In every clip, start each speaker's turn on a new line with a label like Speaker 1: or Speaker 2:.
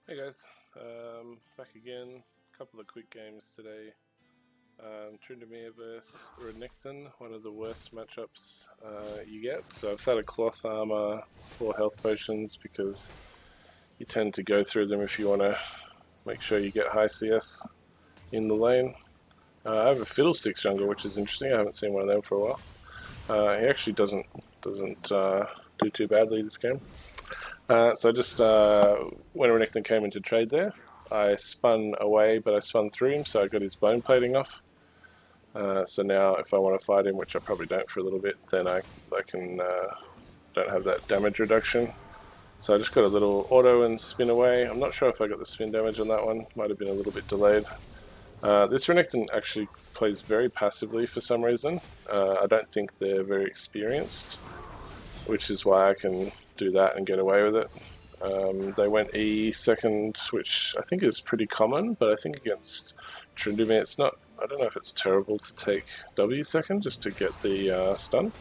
Speaker 1: Hey guys, back again. A couple of quick games today. Tryndamere vs Renekton, one of the worst matchups you get. So I've set a cloth armor, 4 health potions, because you tend to go through them if you want to make sure you get high CS in the lane. I have a Fiddlesticks jungle, which is interesting. I haven't seen one of them for a while. He actually doesn't do too badly this game. So just when Renekton came into trade there, I spun away, but I spun through him, so I got his bone plating off. So now if I want to fight him, which I probably don't for a little bit, then I can don't have that damage reduction. So I just got a little auto and spin away. I'm not sure if I got the spin damage on that one. Might have been a little bit delayed. This Renekton actually plays very passively for some reason. I don't think they're very experienced, which is why I can do that and get away with it. They went E second, which I think is pretty common, but I think against Tryndamere it's not. I don't know if it's terrible to take W second just to get the stun.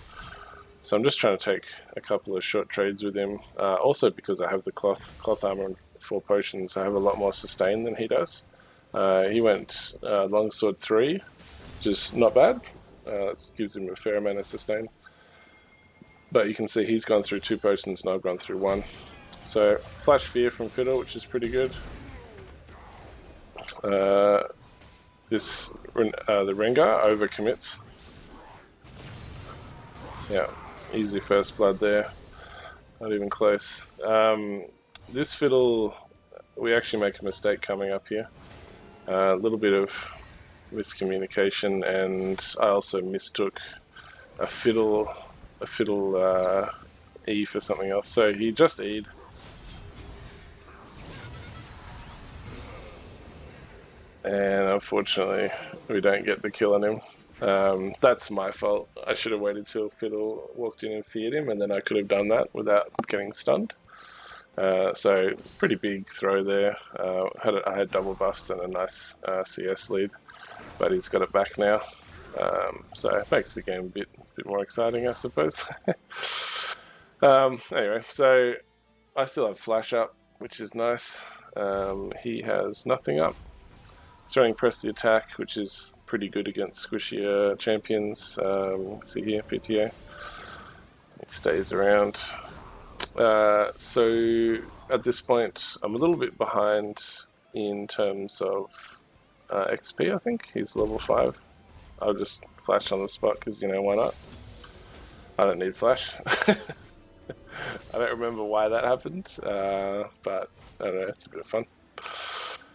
Speaker 1: So I'm just trying to take a couple of short trades with him. Also because I have the cloth armor and 4 potions, I have a lot more sustain than he does. He went longsword 3, which is not bad. It gives him a fair amount of sustain. But you can see he's gone through 2 potions and I've gone through 1. So Flash Fear from Fiddle, which is pretty good. The Rengar overcommits. Yeah, easy first blood there. Not even close. This Fiddle, we actually make a mistake coming up here. A little bit of miscommunication, and I also mistook a Fiddle E for something else. So he just E'd. And unfortunately, we don't get the kill on him. That's my fault. I should have waited till Fiddle walked in and feared him, and then I could have done that without getting stunned. So pretty big throw there. I had double buffs and a nice CS lead, but he's got it back now. So it makes the game a bit more exciting, I suppose. Anyway, so I still have Flash up, which is nice. He has nothing up. He's running Press the Attack, which is pretty good against squishier champions. See here, PTA. It stays around. So at this point, I'm a little bit behind in terms of XP, I think. He's level 5. I'll just flash on the spot because, why not? I don't need flash. I don't remember why that happened, but I don't know, it's a bit of fun.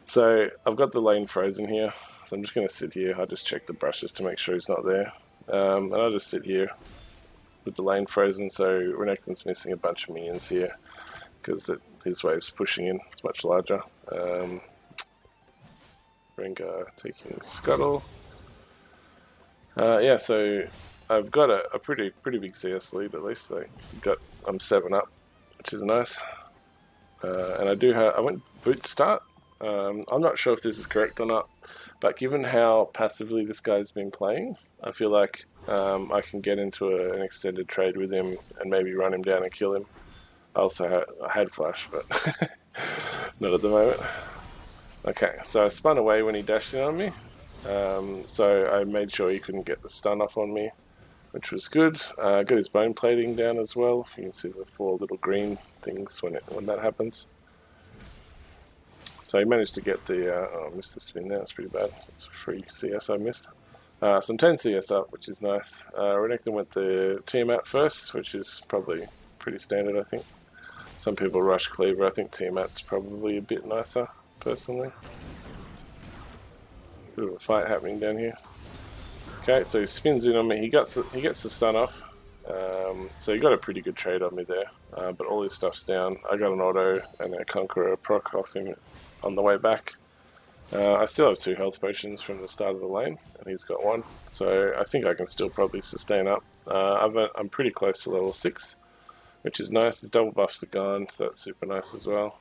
Speaker 1: So I've got the lane frozen here, so I'm just going to sit here. I just check the brushes to make sure he's not there. And I'll just sit here with the lane frozen, so Renekton's missing a bunch of minions here because his wave's pushing in. It's much larger. Rengar taking Scuttle. Yeah, so I've got a pretty big CS lead at least. So I'm 7 up, which is nice. And I went boot start. I'm not sure if this is correct or not, but given how passively this guy's been playing, I feel like I can get into an extended trade with him and maybe run him down and kill him. I had flash, but not at the moment. Okay, so I spun away when he dashed in on me. So I made sure he couldn't get the stun off on me, which was good. Got his bone plating down as well. You can see the 4 little green things when that happens. So he managed to get I missed the spin there. That's pretty bad. It's a free CS I missed. Some 10 CS up, which is nice. Renekton went the Tiamat first, which is probably pretty standard, I think. Some people rush Cleaver. I think Tiamat's probably a bit nicer, personally. Bit of a fight happening down here. Okay, so he spins in on me. He gets the stun off. So he got a pretty good trade on me there. But all his stuff's down. I got an auto and a Conqueror proc off him on the way back. I still have 2 health potions from the start of the lane, and he's got 1. So I think I can still probably sustain up. I'm pretty close to level 6, which is nice. His double buffs are gone, so that's super nice as well.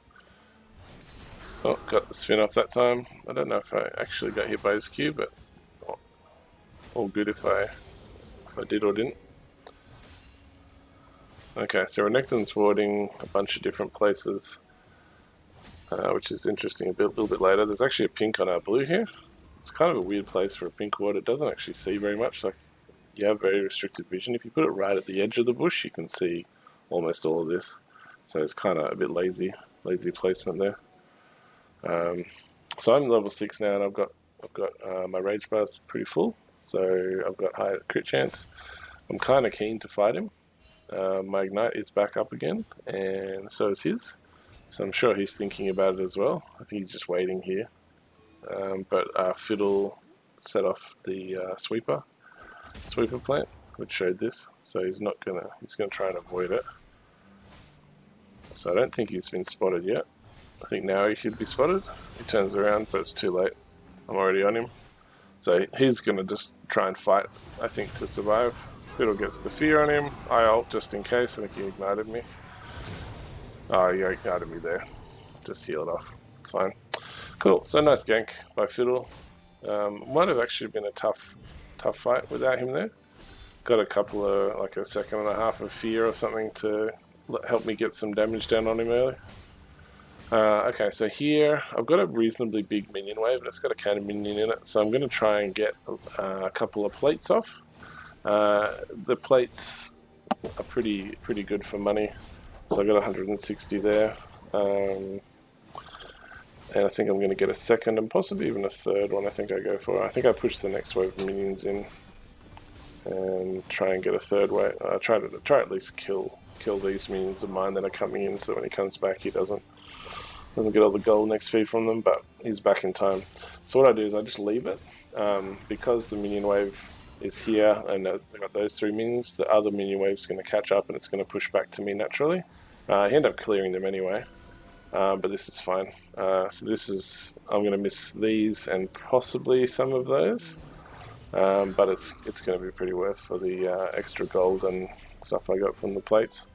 Speaker 1: Oh, got the spin off that time. I don't know if I actually got hit by his Q, but all good if I did or didn't. Okay, so Renekton's warding a bunch of different places. which is interesting a little bit later. There's actually a pink on our blue here. It's kind of a weird place for a pink ward. It doesn't actually see very much. Like, you have very restricted vision. If you put it right at the edge of the bush, you can see almost all of this. So it's kind of a bit lazy placement there. So I'm level 6 now, and I've got my rage bar's pretty full. So I've got high crit chance. I'm kind of keen to fight him. My ignite is back up again, and so is his. So I'm sure he's thinking about it as well. I think he's just waiting here. But Fiddle set off the sweeper plant, which showed this. So he's gonna try and avoid it. So I don't think he's been spotted yet. I think now he should be spotted. He turns around, but it's too late. I'm already on him. So he's gonna just try and fight, I think, to survive. Fiddle gets the fear on him. I ult just in case. I think he ignited me. Oh, he ignited me there. Just heal it off. It's fine. Cool. So nice gank by Fiddle. Might have actually been a tough fight without him there. Got a couple of, like a second and a half of fear or something to help me get some damage down on him early. Okay, so here I've got a reasonably big minion wave, and it's got a counter minion in it. So I'm going to try and get a couple of plates off. The plates are pretty good for money. So I got 160 there. And I think I'm going to get a second and possibly even a third one. I think I go for. I think I push the next wave of minions in and try and get a third wave. Try at least kill these minions of mine that are coming in, so when he comes back, he doesn't get all the gold next feed from them. But he's back in time. So what I do is I just leave it because the minion wave is here, and I've got those 3 minions. The other minion wave is going to catch up, and it's going to push back to me naturally. He ended up clearing them anyway. But this is fine. So this is, I'm going to miss these and possibly some of those, but it's going to be pretty worth for the extra gold and stuff I got from the plates.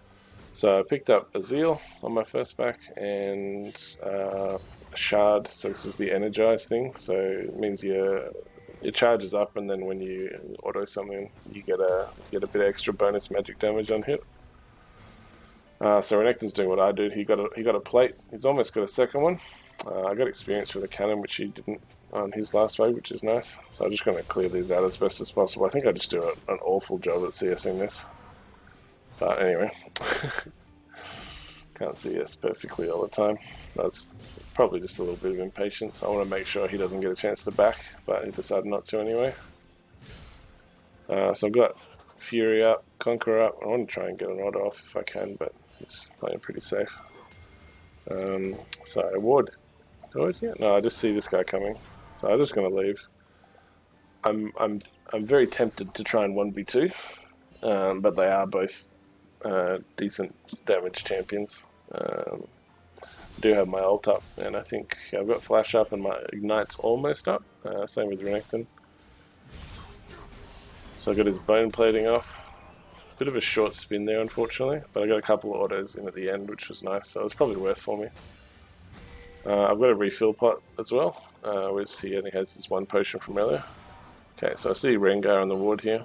Speaker 1: So I picked up a Zeal on my first back and a Shard. So this is the energize thing. So it means it charges up, and then when you auto something, you get a bit of extra bonus magic damage on hit. So Renekton's doing what I did. He got a plate. He's almost got a second one. I got experience with the cannon, which he didn't on his last wave, which is nice. So I'm just going to clear these out as best as possible. I think I just do an awful job at CSing this. But anyway, can't CS perfectly all the time. That's probably just a little bit of impatience. I want to make sure he doesn't get a chance to back, but he decided not to anyway. So I've got Fury up, Conqueror up. I want to try and get an auto off if I can, but he's playing pretty safe. So Ward. Do it yet? No, I just see this guy coming. So I'm just going to leave. I'm very tempted to try and 1v2, but they are both decent damage champions. I do have my ult up, and I think I've got flash up, and my ignite's almost up. Same with Renekton. So I got his bone plating off. Bit of a short spin there, unfortunately, but I got a couple of autos in at the end, which was nice. So it was probably worth for me. I've got a refill pot as well, whereas he only has this one potion from earlier. Okay, so I see Rengar on the ward here.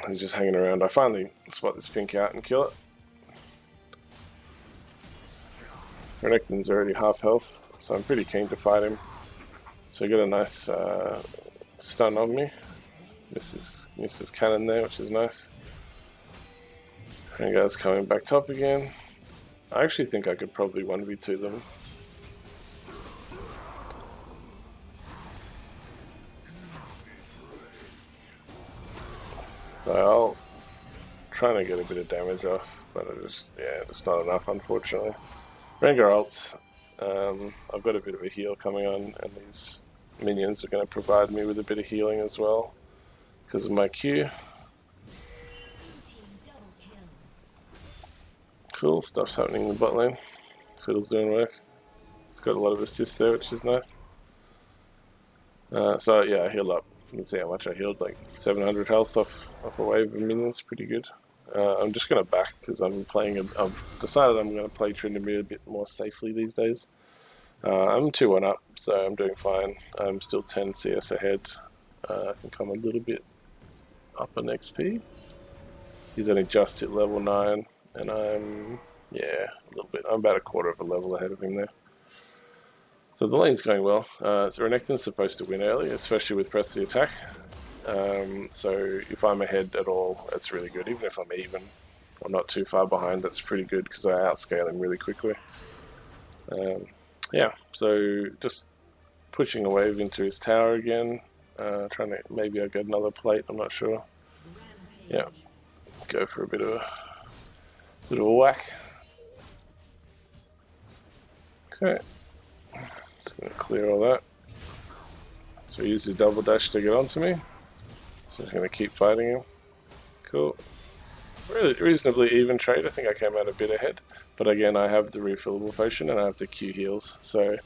Speaker 1: He's just hanging around. I finally spot this pink out and kill it. Renekton's already half health, so I'm pretty keen to fight him. So he got a nice stun on me. Misses cannon there, which is nice. Rengar's coming back top again. I actually think I could probably 1v2 them. So I'll try to get a bit of damage off, but it's not enough, unfortunately. Rengar ults. I've got a bit of a heal coming on, and these minions are going to provide me with a bit of healing as well because of my Q. Cool, stuff's happening in the bot lane. Fiddle's doing work. It's got a lot of assists there, which is nice. So yeah, I healed up. You can see how much I healed, like 700 health off a wave of minions, pretty good. I'm just going to back because I've decided I'm going to play Tryndamere a bit more safely these days. I'm 2-1 up, so I'm doing fine. I'm still 10 CS ahead. I think I'm a little bit up on XP. He's only just hit level 9, and I'm, a little bit I'm about a quarter of a level ahead of him there. So the lane's going well. So Renekton's supposed to win early, especially with press the attack. So if I'm ahead at all, it's really good. Even if I'm even or not too far behind, that's pretty good because I outscale him really quickly. Yeah, so just pushing a wave into his tower again. Trying to, maybe I'll get another plate, I'm not sure. Yeah, go for a bit of a whack. Okay, just gonna clear all that. So he used his double dash to get onto me. So I'm gonna keep fighting him. Cool. Really reasonably even trade. I think I came out a bit ahead, but again I have the refillable potion and I have the Q heals, so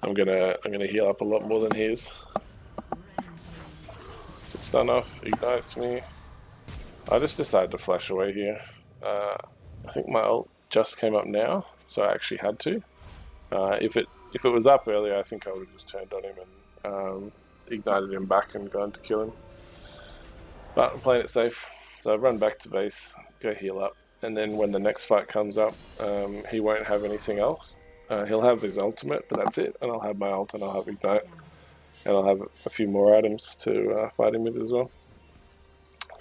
Speaker 1: I'm gonna heal up a lot more than he is. So stun off, ignites me. I just decided to flash away here. I think my ult just came up now, so I actually had to. If it was up earlier, I think I would have just turned on him and ignited him back and gone to kill him. But I'm playing it safe, so I run back to base, go heal up, and then when the next fight comes up, he won't have anything else. He'll have his ultimate, but that's it, and I'll have my ult and I'll have ignite, and I'll have a few more items to fight him with as well.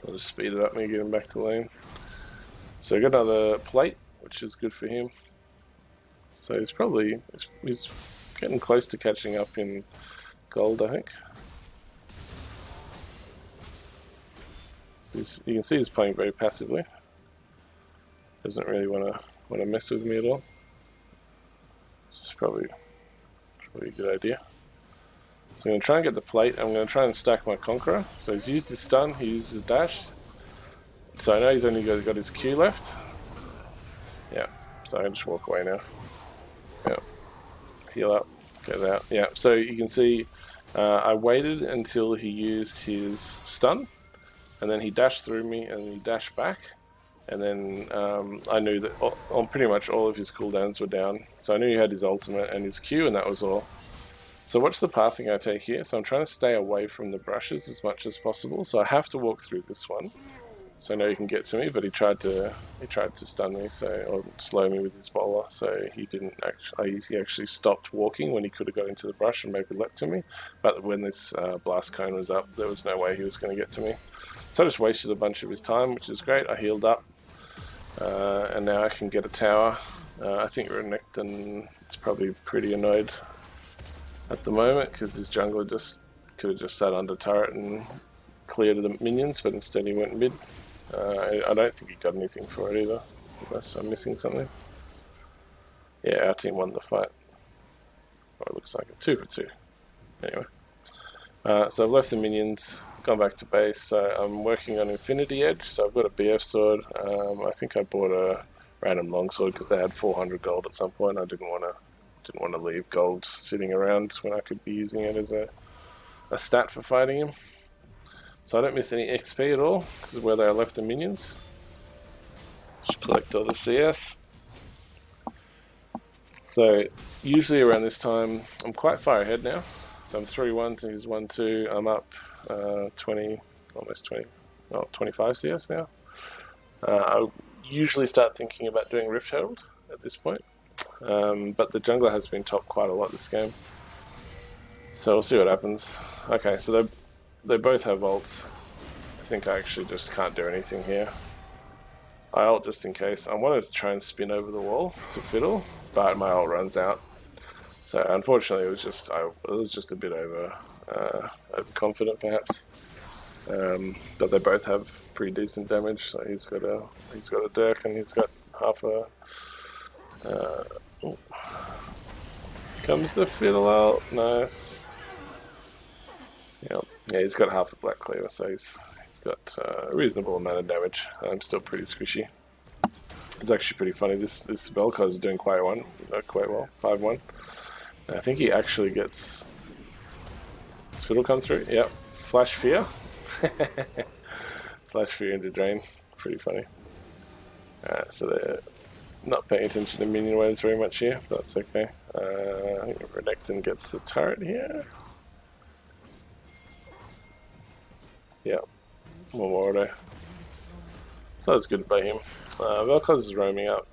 Speaker 1: I'll just speed it up and get him back to lane. So I got another plate, which is good for him. So he's getting close to catching up in gold, I think. You can see he's playing very passively. Doesn't really want to mess with me at all. It's probably a good idea. So I'm going to try and get the plate. I'm going to try and stack my Conqueror. So he's used his stun, he used his dash. So I know he's only got his Q left. Yeah, so I can just walk away now. Yeah, heal up, get out. Yeah, so you can see I waited until he used his stun, and then he dashed through me and he dashed back. And then I knew that on pretty much all of his cooldowns were down. So I knew he had his ultimate and his Q, and that was all. So watch the pathing I take here. So I'm trying to stay away from the brushes as much as possible. So I have to walk through this one. So I know he can get to me, but he tried to stun me, or slow me with his bowler. So he didn't actually. He actually stopped walking when he could have got into the brush and maybe leapt to me. But when this blast cone was up, there was no way he was going to get to me. So I just wasted a bunch of his time, which is great. I healed up, and now I can get a tower. I think Renekton is probably pretty annoyed at the moment because his jungler could have just sat under turret and cleared the minions, but instead he went mid. I don't think he got anything for it either, unless I'm missing something. Yeah, our team won the fight. Oh, it looks like it. 2 for 2. Anyway. So I've left the minions, gone back to base. So I'm working on Infinity Edge, so I've got a BF sword. I think I bought a random longsword because they had 400 gold at some point. I didn't want to leave gold sitting around when I could be using it as a stat for fighting him. So I don't miss any XP at all, because of where they left the minions. Just collect all the CS. So usually around this time, I'm quite far ahead now. So I'm 3-1 to his 1-2. I'm up 25 CS now. I usually start thinking about doing Rift Herald at this point. But the jungler has been top quite a lot this game. So we'll see what happens. Okay, so they both have ults. I think I actually just can't do anything here. I ult just in case. I wanted to try and spin over the wall to fiddle, but my ult runs out. So unfortunately, it was just a bit overconfident perhaps. But they both have pretty decent damage. So he's got a Dirk and he's got half a. Comes the fiddle ult. Nice. Yeah, he's got half a Black Cleaver, so he's got a reasonable amount of damage. I'm still pretty squishy. It's actually pretty funny. This Vel'Koz is doing quite well, 5-1. I think he actually gets. Does Fiddle come through? Yep. Flash Fear. Flash Fear into Drain. Pretty funny. So they're not paying attention to minion waves very much here, but that's okay. I think Renekton gets the turret here. Yeah, more auto. So that's good by him. Vel'Koz is roaming up.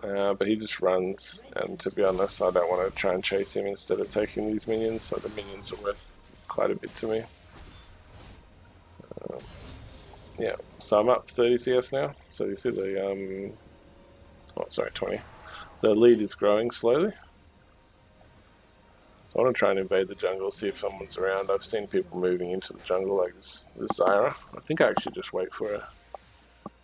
Speaker 1: but he just runs, and to be honest, I don't want to try and chase him instead of taking these minions, so the minions are worth quite a bit to me. Yeah, so I'm up 30 CS now, so you see the, oh sorry, 20. The lead is growing slowly. So I want to try and invade the jungle, see if someone's around. I've seen people moving into the jungle like this Zyra. I think I actually just wait for her.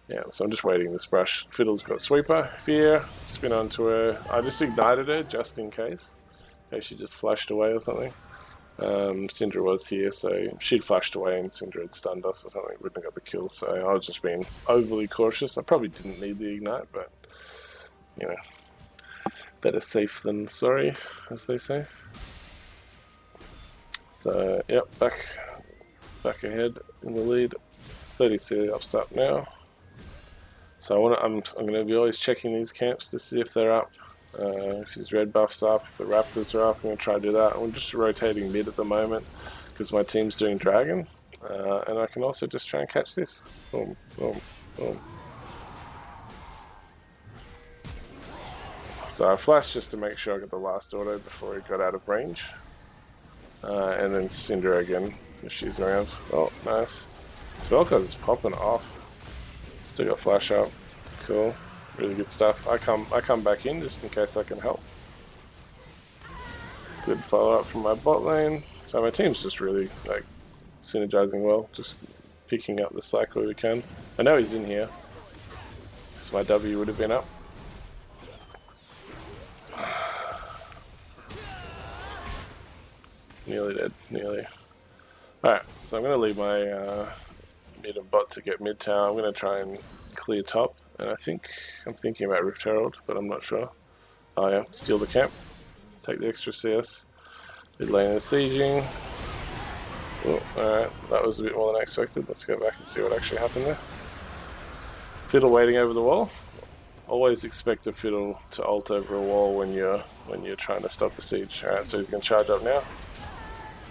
Speaker 1: Yeah, so I'm just waiting this brush. Fiddle's got Sweeper, Fear, spin onto her. I just ignited her just in case she just flashed away or something. Syndra was here, so she'd flashed away and Syndra had stunned us or something. Wouldn't have got the kill, so I was just being overly cautious. I probably didn't need the ignite, but you know, better safe than sorry, as they say. So yep, back ahead in the lead. 30 CS up now. So I'm going to be always checking these camps to see if they're up. If his red buff's up, if the raptors are up, I'm going to try to do that. I'm just rotating mid at the moment because my team's doing dragon. And I can also just try and catch this. Boom, boom, boom. So I flashed just to make sure I got the last auto before he got out of range. And then Syndra again, if she's around. Oh, nice. Spellcard's popping off. Still got flash up. Cool. Really good stuff. I come back in just in case I can help. Good follow up from my bot lane. So my team's just really like synergizing well, just picking up the slack where we can. I know he's in here, so my W would have been up. Nearly dead, nearly. Alright, so I'm going to leave my mid and bot to get mid tower. I'm going to try and clear top, and I'm thinking about Rift Herald, but I'm not sure. Oh yeah, steal the camp, take the extra CS. Mid lane is sieging. Oh, alright, that was a bit more than I expected. Let's go back and see what actually happened there. Fiddle waiting over the wall. Always expect a Fiddle to ult over a wall when you're trying to stop a siege. Alright, so he's going to charge up now.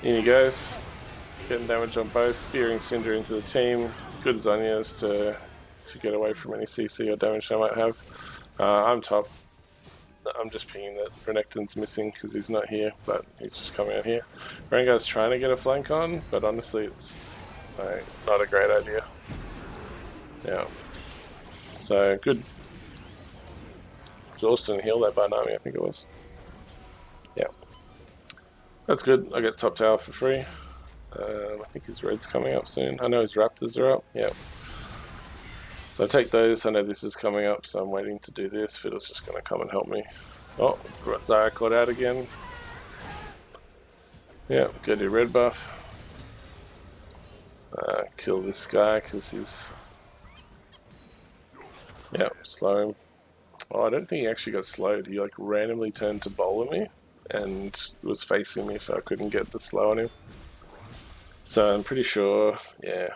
Speaker 1: In he goes. Getting damage on both, fearing Syndra into the team. Good Zhonya's to get away from any CC or damage I might have. I'm top. I'm just pinging that Renekton's missing because he's not here, but he's just coming out here. Rengar's trying to get a flank on, but honestly it's not a great idea. Yeah. So good. Exhaust and heal that by Nami, I think it was. Yeah. That's good. I get top tower for free. I think his red's coming up soon. I know his raptors are up. Yeah. So I take those. I know this is coming up, so I'm waiting to do this. Fiddle's just going to come and help me. Oh, Zyra caught out again. Yeah, get your red buff. Kill this guy because he's... Yeah, slow him. Oh, I don't think he actually got slowed. He like randomly turned to bowl at me and was facing me, so I couldn't get the slow on him. So I'm pretty sure, yeah.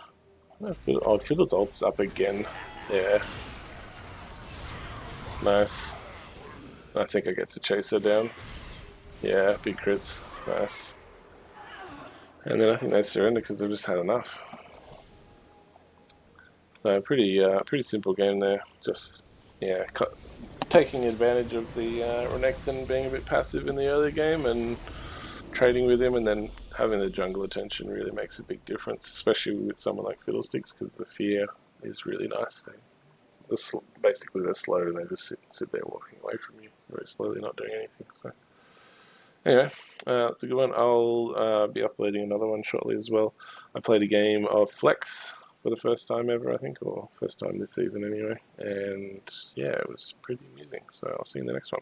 Speaker 1: Oh, Fiddle's ult's up again. Yeah. Nice. I think I get to chase her down. Yeah, big crits. Nice. And then I think they surrender because they've just had enough. So pretty simple game there. Just, yeah, taking advantage of the Renekton being a bit passive in the early game and trading with him, and then having the jungle attention really makes a big difference, especially with someone like Fiddlesticks, because the fear is really nice. Basically they're slow and they just sit there walking away from you very slowly, not doing anything. So anyway, that's a good one. I'll be uploading another one shortly as well. I played a game of Flex for the first time ever, I think, or first time this season anyway, and yeah, it was pretty amusing. So I'll see you in the next one.